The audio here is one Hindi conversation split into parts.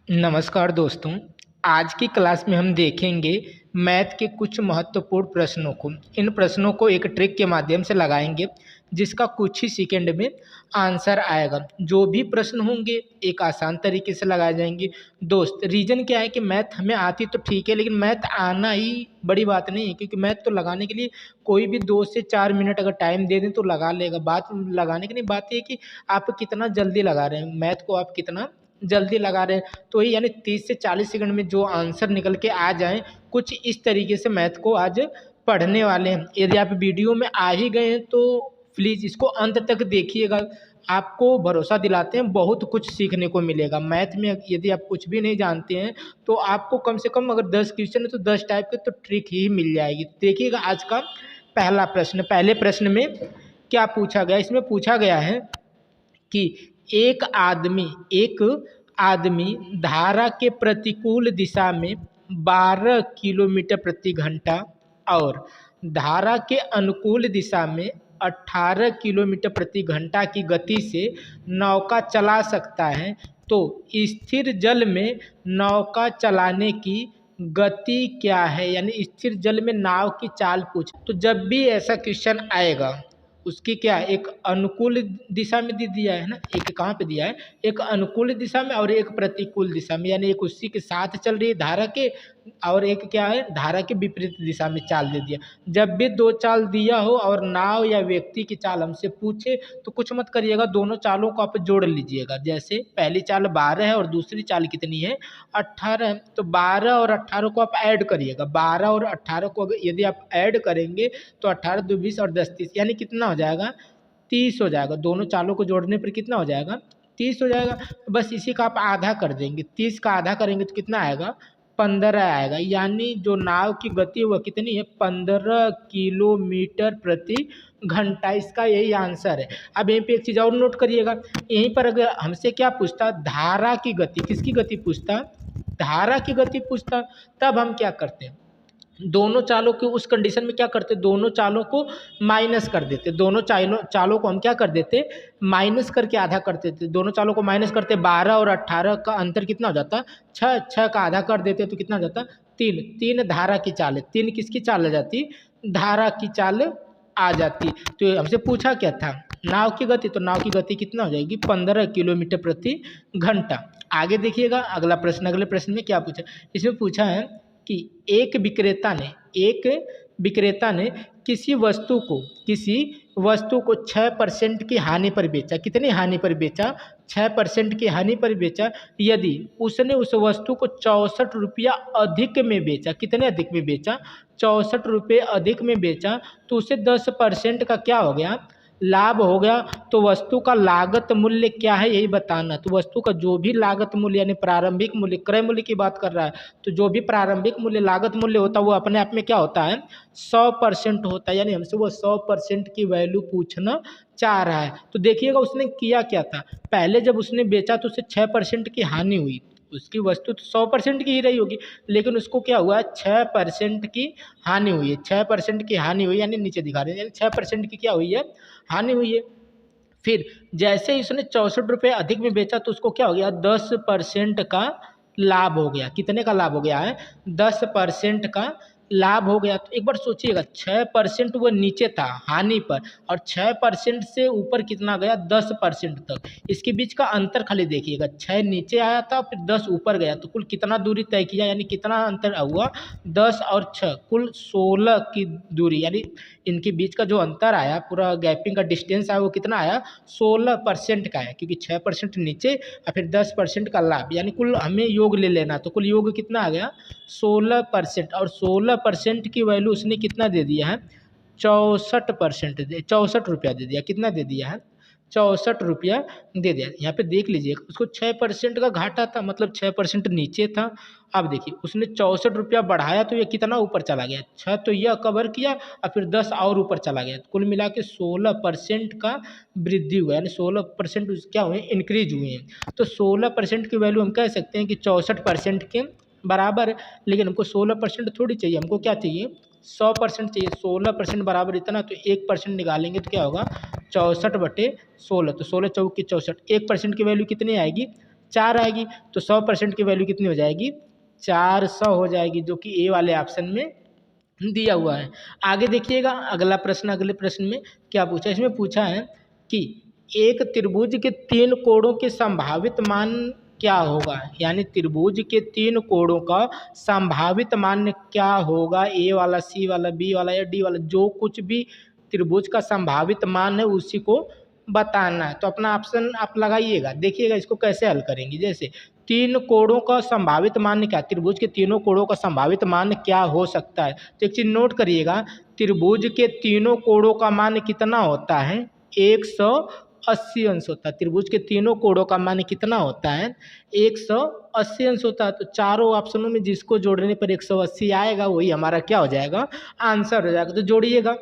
नमस्कार दोस्तों। आज की क्लास में हम देखेंगे मैथ के कुछ महत्वपूर्ण प्रश्नों को। इन प्रश्नों को एक ट्रिक के माध्यम से लगाएंगे जिसका कुछ ही सेकंड में आंसर आएगा। जो भी प्रश्न होंगे एक आसान तरीके से लगाए जाएंगे। दोस्त, रीज़न क्या है कि मैथ हमें आती तो ठीक है, लेकिन मैथ आना ही बड़ी बात नहीं है, क्योंकि मैथ तो लगाने के लिए कोई भी 2 से 4 मिनट अगर टाइम दे दें तो लगा लेगा। बात लगाने की नहीं, बात ये है कि आप कितना जल्दी लगा रहे हैं मैथ को, आप कितना जल्दी लगा रहे हैं। तो ये यानी 30 से 40 सेकंड में जो आंसर निकल के आ जाए, कुछ इस तरीके से मैथ को आज पढ़ने वाले हैं। यदि आप वीडियो में आ ही गए हैं तो प्लीज़ इसको अंत तक देखिएगा। आपको भरोसा दिलाते हैं बहुत कुछ सीखने को मिलेगा। मैथ में यदि आप कुछ भी नहीं जानते हैं तो आपको कम से कम अगर 10 क्वेश्चन है तो 10 टाइप के तो ट्रिक ही मिल जाएगी। देखिएगा आज का पहला प्रश्न। पहले प्रश्न में क्या पूछा गया, इसमें पूछा गया है कि एक आदमी धारा के प्रतिकूल दिशा में 12 किलोमीटर प्रति घंटा और धारा के अनुकूल दिशा में 18 किलोमीटर प्रति घंटा की गति से नौका चला सकता है। तो स्थिर जल में नौका चलाने की गति क्या है, यानी स्थिर जल में नाव की चाल पूछ। तो जब भी ऐसा क्वेश्चन आएगा उसकी क्या एक अनुकूल दिशा में दे दिया है ना, एक कहाँ पे दिया है, एक अनुकूल दिशा में और एक प्रतिकूल दिशा में, यानी एक उसी के साथ चल रही है धारा के और एक क्या है धारा के विपरीत दिशा में चाल दे दिया। जब भी दो चाल दिया हो और नाव या व्यक्ति की चाल हमसे पूछे तो कुछ मत करिएगा, दोनों चालों को आप जोड़ लीजिएगा। जैसे पहली चाल 12 है और दूसरी चाल कितनी है 18 है, तो 12 और 18 को आप ऐड करिएगा। 12 और 18 को यदि आप ऐड करेंगे तो 18 2 20 और 10 30, यानी कितना हो जाएगा 30 हो जाएगा। दोनों चालों को जोड़ने पर कितना हो जाएगा 30 हो जाएगा। बस इसी का आप आधा कर देंगे, 30 का आधा करेंगे तो कितना आएगा 15 आएगा। यानी जो नाव की गति वह कितनी है 15 किलोमीटर प्रति घंटा। इसका यही आंसर है। अब यहीं पे एक चीज़ और नोट करिएगा, यहीं पर अगर हमसे क्या पूछता धारा की गति, किसकी गति पूछता धारा की गति पूछता, तब हम क्या करते हैं दोनों चालों के उस कंडीशन में क्या करते, दोनों चालों को माइनस कर देते। दोनों चालों को हम क्या कर देते माइनस करके आधा कर देते। दोनों चालों को माइनस करते, 12 और 18 का अंतर कितना हो जाता 6, 6 का आधा कर देते तो कितना हो जाता 3, 3 धारा की चाल है। 3 किसकी चाल आ जाती धारा की चाल आ जाती। तो हमसे पूछा क्या था नाव की गति, तो नाव की गति कितना हो जाएगी 15 किलोमीटर प्रति घंटा। आगे देखिएगा अगला प्रश्न। अगले प्रश्न में क्या पूछा, इसमें पूछा है कि एक विक्रेता ने किसी वस्तु को 6% की हानि पर बेचा। कितनी हानि पर बेचा 6% की हानि पर बेचा। यदि उसने उस वस्तु को 64 रुपया अधिक में बेचा, कितने अधिक में बेचा 64 रुपये अधिक में बेचा, तो उसे 10% का क्या हो गया लाभ हो गया। तो वस्तु का लागत मूल्य क्या है यही बताना। तो वस्तु का जो भी लागत मूल्य यानी प्रारंभिक मूल्य, क्रय मूल्य की बात कर रहा है, तो जो भी प्रारंभिक मूल्य लागत मूल्य होता है वो अपने आप में क्या होता है 100% होता है। यानी हमसे वो 100% की वैल्यू पूछना चाह रहा है। तो देखिएगा उसने किया क्या था, पहले जब उसने बेचा तो उसे 6% की हानि हुई। उसकी वस्तु तो 100% की ही रही होगी, लेकिन उसको क्या हुआ 6% की हानि हुई है। 6% की हानि हुई यानी नीचे दिखा रहे हैं, यानी 6% की क्या हुई है हानि हुई है। फिर जैसे ही उसने 64 रुपये अधिक में बेचा तो उसको क्या हो गया 10% का लाभ हो गया। कितने का लाभ हो गया है 10% का लाभ हो गया। तो एक बार सोचिएगा 6% वो नीचे था हानि पर और 6% से ऊपर कितना गया 10% तक। इसके बीच का अंतर खाली देखिएगा, 6 नीचे आया था फिर 10 ऊपर गया, तो कुल कितना दूरी तय किया, यानी कितना अंतर हुआ 10 और 6 कुल 16 की दूरी। यानी इनके बीच का जो अंतर आया, पूरा गैपिंग का डिस्टेंस आया वो कितना आया 16% का है, क्योंकि 6% नीचे और फिर 10% का लाभ, यानी कुल हमें योग ले लेना। तो कुल योग कितना आ गया 16%। और 16% की वैल्यू उसने कितना दे दिया है 64% 64 रुपया दे दिया। कितना दे दिया है 64 रुपया दे दिया। यहाँ पे देख लीजिए उसको 6% का घाटा था, मतलब 6% नीचे था। अब देखिए उसने 64 रुपया बढ़ाया तो ये कितना ऊपर चला गया 6, तो यह कवर किया और फिर 10 और ऊपर चला गया। कुल मिला के 16% का वृद्धि हुआ, यानी 16% क्या हुए इंक्रीज हुए हैं। तो 16% की वैल्यू हम कह सकते हैं कि 64% के बराबर है। लेकिन हमको 16% थोड़ी चाहिए, हमको क्या चाहिए 100% चाहिए। 16% बराबर इतना, तो 1% निकालेंगे तो क्या होगा 64/16। तो 16 चौक की 64, 1% की वैल्यू कितनी आएगी 4 आएगी, तो 100% की वैल्यू कितनी हो जाएगी? 400 हो जाएगी, जो कि ए वाले ऑप्शन में दिया हुआ है। आगे देखिएगा अगला प्रश्न, अगले प्रश्न में क्या पूछा है? इसमें पूछा है कि एक त्रिभुज के 3 कोणों के संभावित मान क्या होगा? यानी त्रिभुज के 3 कोणों का संभावित मान क्या होगा? ए वाला, सी वाला, बी वाला या डी वाला, जो कुछ भी त्रिभुज का संभावित मान है उसी को बताना है। तो अपना ऑप्शन आप लगाइएगा, देखिएगा इसको कैसे हल करेंगे। जैसे 3 कोणों का संभावित मान क्या? त्रिभुज के तीनों कोणों का संभावित मान क्या हो सकता है? तो एक चीज नोट करिएगा, त्रिभुज के तीनों कोणों का मान कितना होता है? 180 अंश होता है। त्रिभुज के तीनों कोणों का मान कितना होता है? 180 अंश होता है। तो चारों ऑप्शनों में जिसको जोड़ने पर 180 आएगा वही हमारा क्या हो जाएगा? आंसर हो जाएगा। तो जोड़िएगा,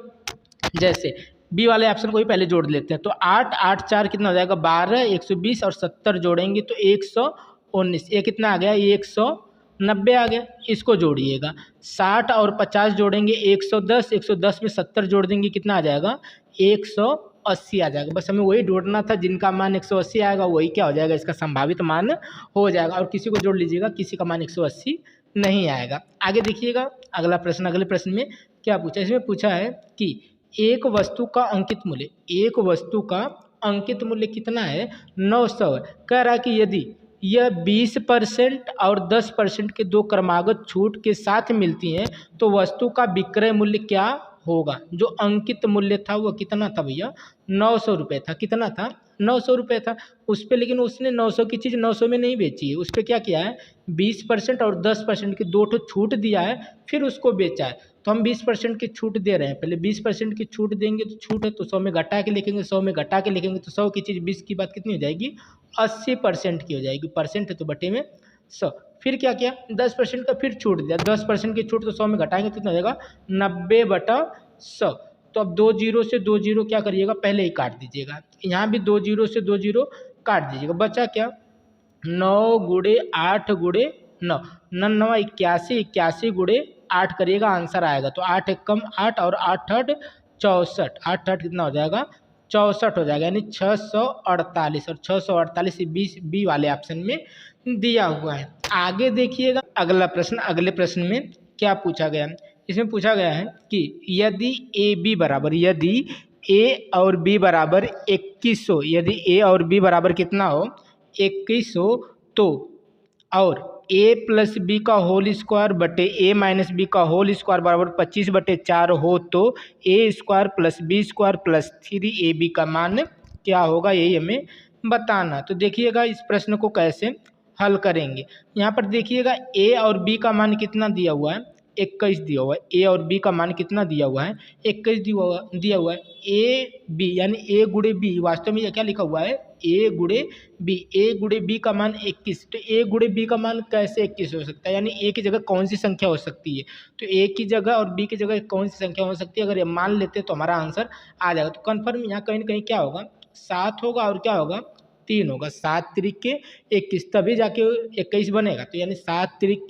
जैसे बी वाले ऑप्शन को ही पहले जोड़ लेते हैं। तो 8 8 4 कितना हो जाएगा? 12, 120 और 70 जोड़ेंगे तो 119। ये कितना आ गया? 190 आ गया। इसको जोड़िएगा। 60 और 50 जोड़ेंगे 110, 110 में 70 जोड़ देंगे कितना आ जाएगा? 180 आ जाएगा। बस हमें वही जोड़ना था, जिनका मान 180 आएगा वही क्या हो जाएगा? इसका संभावित मान हो जाएगा। और किसी को जोड़ लीजिएगा, किसी का मान 180 नहीं आएगा। आगे देखिएगा अगला प्रश्न, अगले प्रश्न में क्या पूछा? इसमें पूछा है कि एक वस्तु का अंकित मूल्य, एक वस्तु का अंकित मूल्य कितना है? 900 है। कह रहा है कि यदि यह 20% और 10% के दो क्रमागत छूट के साथ मिलती हैं तो वस्तु का विक्रय मूल्य क्या होगा? जो अंकित मूल्य था वो कितना था भैया? 900 रुपये था। कितना था? 900 रुपये था। उस पर लेकिन उसने 900 की चीज़ 900 में नहीं बेची है, उस पर क्या किया है? 20% और 10% की दो ठो छूट दिया है, फिर उसको बेचा है। तो हम 20% की छूट दे रहे हैं, पहले 20% की छूट देंगे तो छूट है तो 100 में घटा के लिखेंगे, 100 में घटा के लिखेंगे तो 100 की चीज़ 20 की बात कितनी हो जाएगी? 80% की हो जाएगी। परसेंट है तो बटे में 100। फिर क्या किया? 10% का फिर छूट दिया, 10% की छूट तो 100 में घटाएंगे तो कितना हो जाएगा? 90/100। तो अब 2 जीरो से 2 जीरो क्या करिएगा? पहले ही काट दीजिएगा। यहाँ भी 2 जीरो से 2 जीरो काट दीजिएगा। बचा क्या? 9 गुणे 8 गुणे 9, 9 9 81, 81 गुणे 8 करिएगा, आंसर आएगा। तो 8 एक कम 8 और 8 8 64, 8 8 कितना हो जाएगा? 64 हो जाएगा, यानी 648। और 648 20 बी वाले ऑप्शन में दिया हुआ है। आगे देखिएगा अगला प्रश्न, अगले प्रश्न में क्या पूछा गया है? इसमें पूछा गया है कि यदि ए बी बराबर, यदि ए और बी बराबर 21 हो, यदि ए और बी बराबर कितना हो? 21 हो, तो और ए प्लस बी का होल स्क्वायर बटे ए माइनस बी का होल स्क्वायर बराबर 25/4 हो तो A square plus B square plus 3ab का मान क्या होगा? यही हमें बताना। तो देखिएगा इस प्रश्न को कैसे हल करेंगे। यहाँ पर देखिएगा ए और बी का मान कितना दिया हुआ है? 21 दिया हुआ है। ए और बी का मान कितना दिया हुआ है? 21 दिया हुआ है। ए बी यानी ए गुणे बी, वास्तव में ये क्या लिखा हुआ है? ए गुणे बी। ए गुणे बी का मान 21। तो ए गुणे बी का मान कैसे 21 हो सकता है? यानी ए की जगह कौन सी संख्या हो सकती है? तो ए की जगह और बी की जगह कौन सी संख्या हो सकती है? अगर ये मान लेते तो हमारा आंसर आ जाएगा। तो कन्फर्म यहाँ कहीं ना कहीं क्या होगा? 7 होगा और क्या होगा? 3 होगा। 7 त्रिक 21, तभी जाके 21 बनेगा। तो यानी 7 त्रिक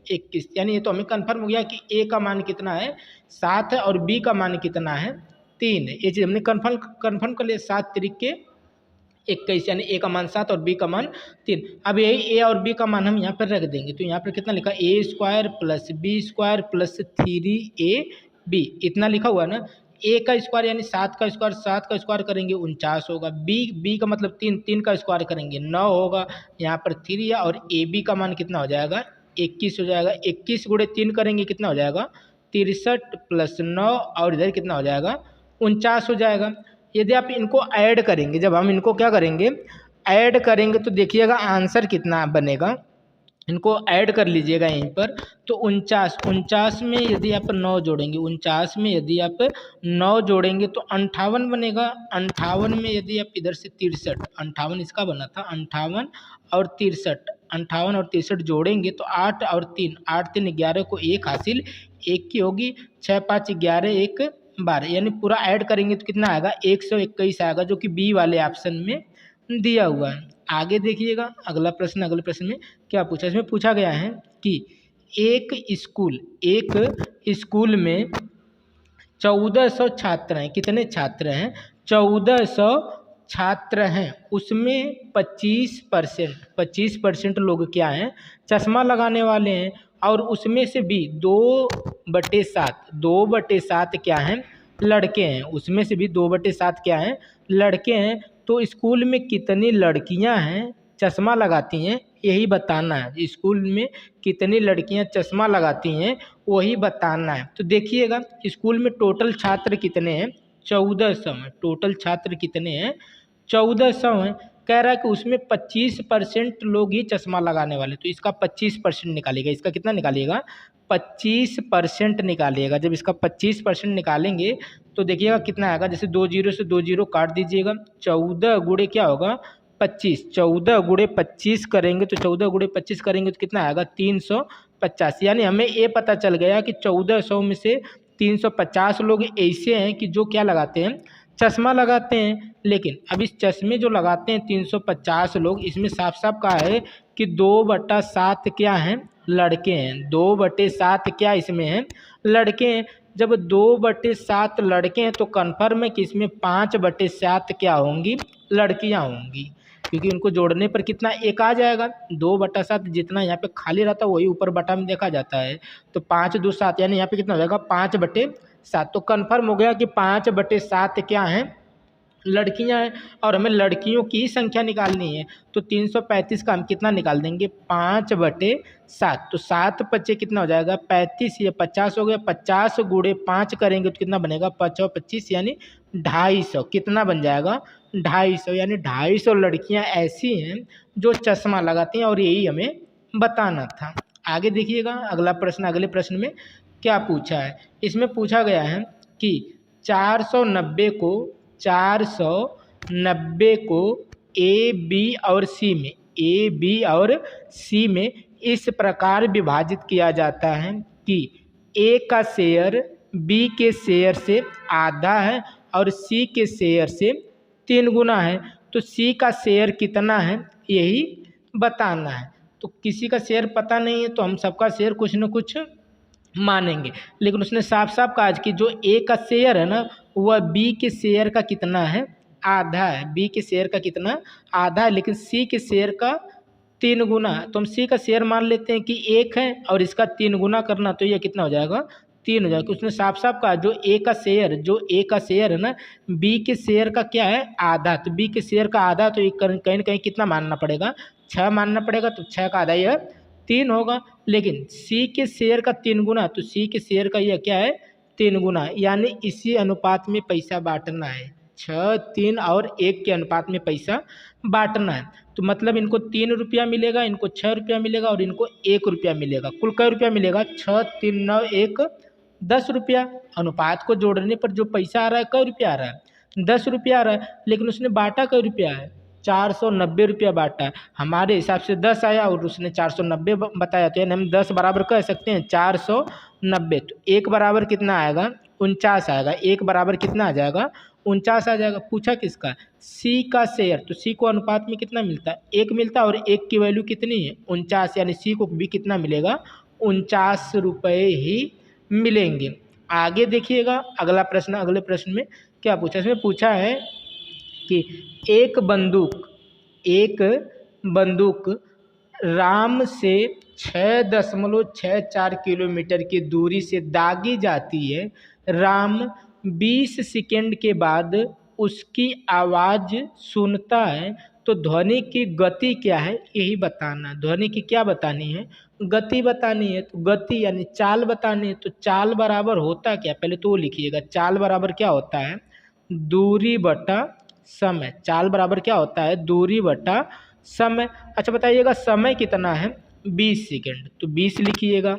21, यानी ये तो हमें कन्फर्म हो गया कि ए का मान कितना है? 7 है और बी का मान कितना है? 3 है। ये चीज़ हमने कन्फर्म कर लिया। 7 त्रिक 21, यानी ए का मान 7 और बी का मान 3। अब यही ए और बी का मान हम यहाँ पर रख देंगे। तो यहाँ पर कितना लिखा? A square plus B square plus 3ab, इतना लिखा हुआ है ना। ए का स्क्वायर यानी 7 का स्क्वायर, 7 का स्क्वायर करेंगे 49 होगा। बी का मतलब 3, 3 का स्क्वायर करेंगे 9 होगा। यहाँ पर 3 है और ए बी का मान कितना हो जाएगा? 21 हो जाएगा। 21 गुणे 3 करेंगे कितना हो जाएगा? 63 प्लस 9 और इधर कितना हो जाएगा? 49 हो जाएगा। यदि आप इनको ऐड करेंगे, जब हम इनको क्या करेंगे? ऐड करेंगे तो देखिएगा आंसर कितना बनेगा। इनको ऐड कर लीजिएगा यहीं पर। तो 49 में यदि आप 9 जोड़ेंगे, 49 में यदि आप 9 जोड़ेंगे तो 58 बनेगा। 58 में यदि आप इधर से 63, 58 इसका बना था, 58 और 63, 58 और 63 जोड़ेंगे तो 8 और 3, 8 3 11 को 1 हासिल, 1 की होगी, 6 5 11, 1 12, यानी पूरा ऐड करेंगे तो कितना आएगा? 121 आएगा, जो कि बी वाले ऑप्शन में दिया हुआ है। आगे देखिएगा अगला प्रश्न, अगले प्रश्न में क्या पूछा? इसमें पूछा गया है कि एक स्कूल में 1400 छात्र हैं। कितने छात्र हैं? 1400 छात्र हैं उसमें 25% लोग क्या हैं, चश्मा लगाने वाले हैं। और उसमें से भी 2/7 क्या हैं, लड़के हैं। उसमें से भी 2/7 क्या हैं, लड़के हैं। तो स्कूल में कितनी लड़कियां हैं चश्मा लगाती हैं, यही बताना है। स्कूल में कितनी लड़कियां चश्मा लगाती हैं वही बताना है। तो देखिएगा स्कूल में टोटल छात्र कितने हैं, 1400 हैं। टोटल छात्र कितने हैं, 1400 हैं। कह रहा है कि उसमें 25% लोग ही चश्मा लगाने वाले। तो इसका 25% निकालिएगा। इसका कितना निकालिएगा, 25% निकालिएगा। जब इसका 25% निकालेंगे तो देखिएगा कितना आएगा। जैसे 20 से 20 काट दीजिएगा, 14 गुणे क्या होगा, 25। 14 गुणे 25 करेंगे तो 14 गुणे 25 करेंगे तो कितना आएगा, 350। यानी हमें ये पता चल गया कि 1400 में से 350 लोग ऐसे हैं कि जो क्या लगाते हैं, चश्मा लगाते हैं। लेकिन अब इस चश्मे जो लगाते हैं 350 लोग, इसमें साफ साफ कहा है कि 2/7 क्या हैं, लड़के हैं। 2/7 क्या इसमें हैं, लड़के हैं। जब 2/7 लड़के हैं तो कन्फर्म है कि इसमें 5/7 क्या होंगी, लड़कियां होंगी। क्योंकि उनको जोड़ने पर कितना, एक आ जाएगा। 2/7 जितना यहाँ पे खाली रहता है वही ऊपर बटा में देखा जाता है। तो 5 2 7 यानी यहाँ पे कितना हो जाएगा, 5/7। तो कन्फर्म हो गया कि 5/7 क्या है, लड़कियां हैं। और हमें लड़कियों की ही संख्या निकालनी है। तो 335 का हम कितना निकाल देंगे, 5/7। तो 7 कितना हो जाएगा, 35। ये 50 हो गया। 50 गुणे 5 करेंगे तो कितना बनेगा, 5 और 25 यानी 250। कितना बन जाएगा, 250। यानी 250 लड़कियां ऐसी हैं जो चश्मा लगाती हैं। और यही हमें बताना था। आगे देखिएगा अगला प्रश्न। अगले प्रश्न में क्या पूछा है, इसमें पूछा गया है कि 490 को 490 को ए बी और सी में, ए बी और सी में इस प्रकार विभाजित किया जाता है कि ए का शेयर बी के शेयर से आधा है और सी के शेयर से 3 गुना है। तो सी का शेयर कितना है यही बताना है। तो किसी का शेयर पता नहीं है तो हम सबका शेयर कुछ न कुछ मानेंगे। लेकिन उसने साफ साफ कहा कि जो ए का शेयर है ना वह बी के शेयर का कितना है, आधा है। बी के शेयर का कितना, आधा है। लेकिन सी के शेयर का 3 गुना है। तो हम सी का शेयर मान लेते हैं कि 1 है और इसका 3 गुना करना, तो ये कितना हो जाएगा, 3 हो जाएगा। उसने साफ साफ कहा जो ए का शेयर है ना, बी के शेयर का क्या है, आधा। तो बी के शेयर का आधा, तो ये कहीं न कहीं कितना मानना पड़ेगा, 6 मानना पड़ेगा। तो 6 का आधा यह 3 होगा। लेकिन सी के शेयर का 3 गुना, तो सी के शेयर का यह क्या है, 3 गुना। यानी इसी अनुपात में पैसा बांटना है। 6, 3 और 1 के अनुपात में पैसा बांटना है। तो मतलब इनको 3 रुपया मिलेगा, इनको 6 रुपया मिलेगा और इनको 1 रुपया मिलेगा। कुल कै रुपया मिलेगा, 6, 3, 9, 1, 10 रुपया। अनुपात को जोड़ने पर जो पैसा आ रहा है कै रुपया आ रहा है, 10 रुपया आ रहा है। लेकिन उसने बांटा कै रुपया है, 490 रुपया बांटा है। हमारे हिसाब से 10 आया और उसने 490 बताया। तो यानी हम 10 बराबर कह सकते हैं 490। तो 1 बराबर कितना आएगा, 49 आएगा। 1 बराबर कितना आ जाएगा, 49 आ जाएगा। पूछा किसका, सी का शेयर। तो सी को अनुपात में कितना मिलता है, 1 मिलता है। और 1 की वैल्यू कितनी है, 49। यानी सी को भी कितना मिलेगा, 49 रुपये ही मिलेंगे। आगे देखिएगा अगला प्रश्न। अगले प्रश्न में क्या पूछा, इसमें पूछा है कि एक बंदूक राम से 6.64 किलोमीटर की दूरी से दागी जाती है। राम 20 सेकंड के बाद उसकी आवाज़ सुनता है। तो ध्वनि की गति क्या है यही बताना। ध्वनि की क्या बतानी है, गति बतानी है। तो गति यानी चाल बतानी है। तो चाल बराबर होता क्या, पहले तो वो लिखिएगा। चाल बराबर क्या होता है, दूरी बटा समय। चाल बराबर क्या होता है, दूरी बटा समय। अच्छा बताइएगा समय कितना है, 20 सेकंड। तो 20 लिखिएगा।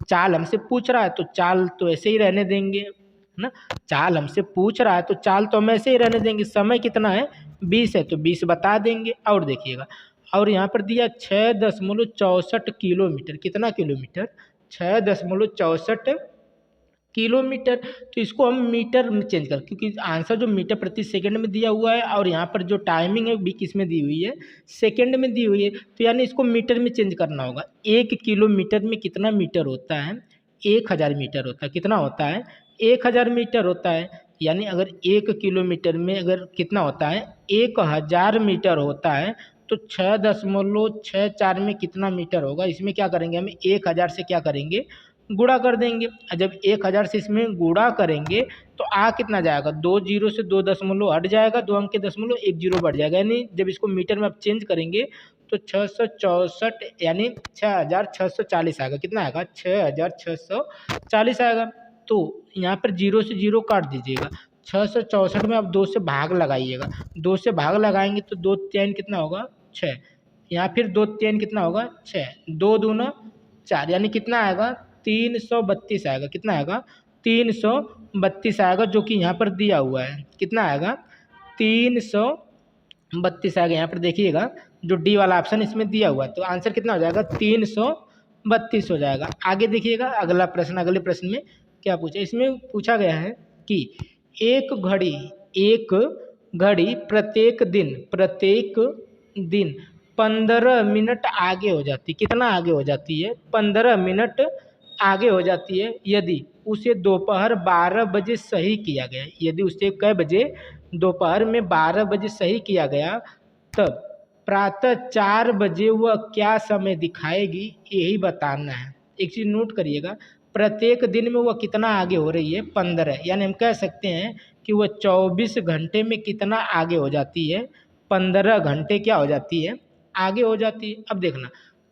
चाल हमसे पूछ रहा है तो चाल तो ऐसे ही रहने देंगे, है ना। चाल हमसे पूछ रहा है तो चाल तो हम ऐसे ही रहने देंगे। समय कितना है, 20 है तो 20 बता देंगे। और देखिएगा, और यहाँ पर दिया 6.64 किलोमीटर। कितना किलोमीटर, 6.64 किलोमीटर। तो इसको हम मीटर में चेंज कर, क्योंकि आंसर जो मीटर प्रति सेकंड में दिया हुआ है और यहाँ पर जो टाइमिंग है भी किस में दी हुई है, सेकंड में दी हुई है। तो यानी इसको मीटर में चेंज करना होगा। 1 किलोमीटर में कितना मीटर होता है, 1000 मीटर होता है। कितना होता है, 1000 मीटर होता है। यानी अगर 1 किलोमीटर में अगर कितना होता है 1000 मीटर होता है तो 6.64 में कितना मीटर होगा, इसमें क्या करेंगे हम 1000 से क्या करेंगे गुणा कर देंगे। और जब 1000 से इसमें गुणा करेंगे तो आ कितना जाएगा, 2 जीरो से 2 दशमलव हट जाएगा, 2 अंक के दशमलव 1 जीरो बढ़ जाएगा, यानी जब इसको मीटर में आप चेंज करेंगे तो 664 यानी 6640 आएगा। कितना आएगा 6640 आएगा। तो यहाँ पर जीरो से जीरो काट दीजिएगा, 664 में आप 2 से भाग लगाइएगा, 2 से भाग लगाएंगे तो 2 3 कितना होगा 6, यहाँ फिर 2 3 कितना होगा 6, 2 दूना 4 यानी कितना आएगा 332 आएगा। कितना आएगा 332 आएगा, जो कि यहाँ पर दिया हुआ है। कितना आएगा 332 आएगा। यहाँ पर देखिएगा जो डी वाला ऑप्शन इसमें दिया हुआ है, तो आंसर कितना हो जाएगा 332 हो जाएगा। आगे देखिएगा अगला प्रश्न, अगले प्रश्न में क्या पूछा, इसमें पूछा गया है कि एक घड़ी प्रत्येक दिन 15 मिनट आगे हो जाती, कितना आगे हो जाती है 15 मिनट आगे हो जाती है यदि उसे दोपहर 12 बजे सही किया गया। यदि उसे कै बजे दोपहर में 12 बजे सही किया गया तब प्रातः 4 बजे वह क्या समय दिखाएगी, यही बताना है। एक चीज़ नोट करिएगा, प्रत्येक दिन में वह कितना आगे हो रही है 15, यानी हम कह सकते हैं कि वह 24 घंटे में कितना आगे हो जाती है 15 घंटे क्या हो जाती है आगे हो जाती है। अब देखना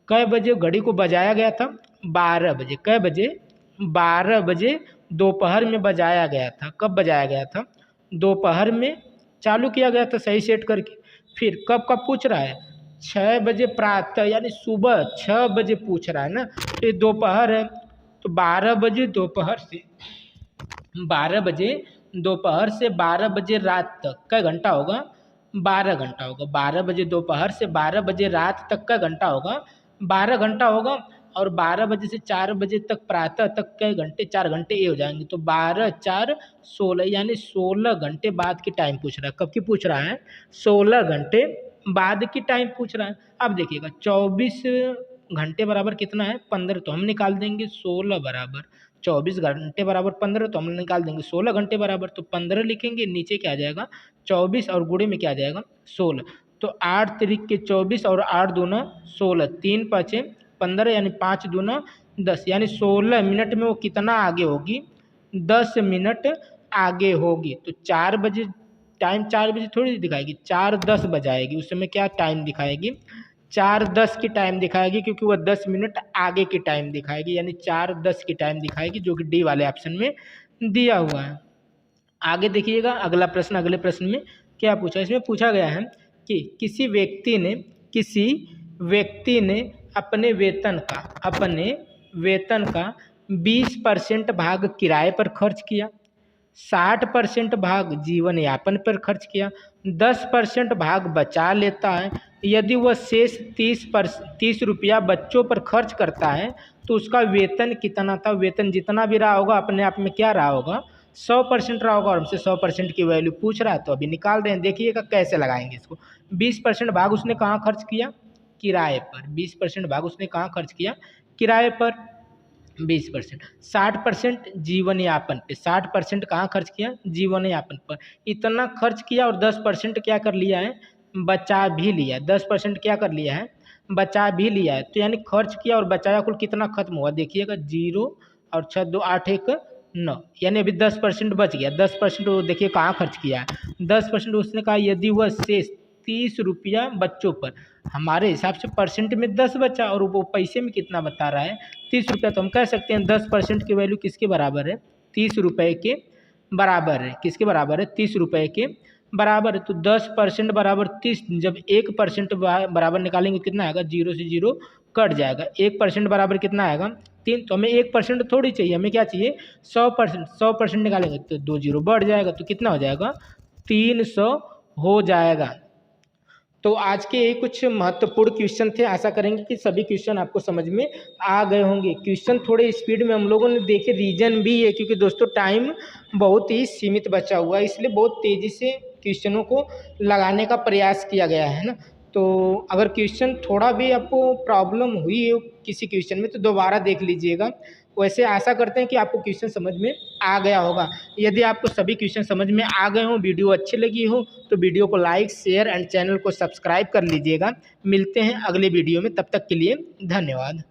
कै बजे घड़ी को बजाया गया था 12 बजे, कै बजे 12 बजे दोपहर में बजाया गया था। कब बजाया गया था दोपहर में चालू किया गया था सही सेट करके। फिर कब कब पूछ रहा है 6 बजे प्रातः यानी सुबह 6 बजे पूछ रहा है ना, तो ये दोपहर है तो 12 बजे दोपहर से 12 बजे दोपहर से 12 बजे रात तक का घंटा होगा 12 घंटा होगा। 12 बजे दोपहर से 12 बजे रात तक का घंटा होगा 12 घंटा होगा। और 12 बजे से 4 बजे तक प्रातः तक के घंटे 4 घंटे ये हो जाएंगे, तो 12 4 16 यानी 16 घंटे बाद की टाइम पूछ रहा है। कब की पूछ रहा है 16 घंटे बाद की टाइम पूछ रहा है। अब देखिएगा 24 घंटे बराबर कितना है 15, तो हम निकाल देंगे 16 बराबर 24 घंटे बराबर 15, तो हम निकाल देंगे 16 घंटे बराबर, तो 15 लिखेंगे, नीचे क्या आ जाएगा 24 और गुणे में क्या आ जाएगा 16, तो 8 तिरिक के 24 और 8 दूना 16, 3 पाँचे 15 यानी 5 दूना 10, यानी 16 मिनट में वो कितना आगे होगी 10 मिनट आगे होगी। तो 4 बजे टाइम 4 बजे थोड़ी दिखाएगी 4:10 बजाएगी, उस समय क्या टाइम दिखाएगी 4:10 की टाइम दिखाएगी, क्योंकि वह 10 मिनट आगे की टाइम दिखाएगी, यानी 4:10 की टाइम दिखाएगी, जो कि डी वाले ऑप्शन में दिया हुआ है। आगे देखिएगा अगला प्रश्न, अगले प्रश्न में क्या पूछा, इसमें पूछा गया है कि किसी व्यक्ति ने अपने वेतन का 20% भाग किराए पर खर्च किया, 60% भाग जीवन यापन पर खर्च किया, 10% भाग बचा लेता है। यदि वह शेष 30 रुपया बच्चों पर खर्च करता है तो उसका वेतन कितना था। वेतन जितना भी रहा होगा अपने आप में क्या रहा होगा 100% रहा होगा, और हमसे 100% की वैल्यू पूछ रहा है तो अभी निकाल रहे हैं। देखिएगा कैसे लगाएंगे इसको। 20% भाग उसने कहाँ खर्च किया किराए पर, 20% भाग उसने कहाँ खर्च किया किराए पर 20%, 60% जीवन यापन पे, 60% कहाँ खर्च किया जीवन यापन पर, इतना खर्च किया, और 10% क्या कर लिया है बचा भी लिया, 10% क्या कर लिया है बचा भी लिया है। तो यानी खर्च किया और बचाया कुल कितना खत्म हुआ, देखिएगा 0 और 6 2 8 1 9, यानी अभी 10% बच गया। 10% वो देखिए कहाँ खर्च किया है 10%, उसने कहा यदि वह शेष 30 रुपया बच्चों पर, हमारे हिसाब से परसेंट में 10 बचा और वो पैसे में कितना बता रहा है 30 रुपया, तो हम कह सकते हैं 10% की वैल्यू किसके बराबर है 30 रुपये के बराबर है। किसके बराबर है 30 रुपये के बराबर है। तो 10% बराबर 30, जब 1% बराबर निकालेंगे कितना आएगा 0 से 0 कट जाएगा, 1% बराबर कितना आएगा 3, तो हमें 1% थोड़ी चाहिए, हमें क्या चाहिए 100% निकालेंगे तो 2 0 बढ़ जाएगा, तो कितना हो जाएगा 300 हो जाएगा। तो आज के ये कुछ महत्वपूर्ण क्वेश्चन थे, आशा करेंगे कि सभी क्वेश्चन आपको समझ में आ गए होंगे। क्वेश्चन थोड़े स्पीड में हम लोगों ने देखे, रीजन भी है क्योंकि दोस्तों टाइम बहुत ही सीमित बचा हुआ है, इसलिए बहुत तेज़ी से क्वेश्चनों को लगाने का प्रयास किया गया है ना। तो अगर क्वेश्चन थोड़ा भी आपको प्रॉब्लम हुई है किसी क्वेश्चन में तो दोबारा देख लीजिएगा, वैसे आशा करते हैं कि आपको क्वेश्चन समझ में आ गया होगा। यदि आपको सभी क्वेश्चन समझ में आ गए हों, वीडियो अच्छी लगी हो, तो वीडियो को लाइक, शेयर एंड चैनल को सब्सक्राइब कर लीजिएगा। मिलते हैं अगले वीडियो में, तब तक के लिए धन्यवाद।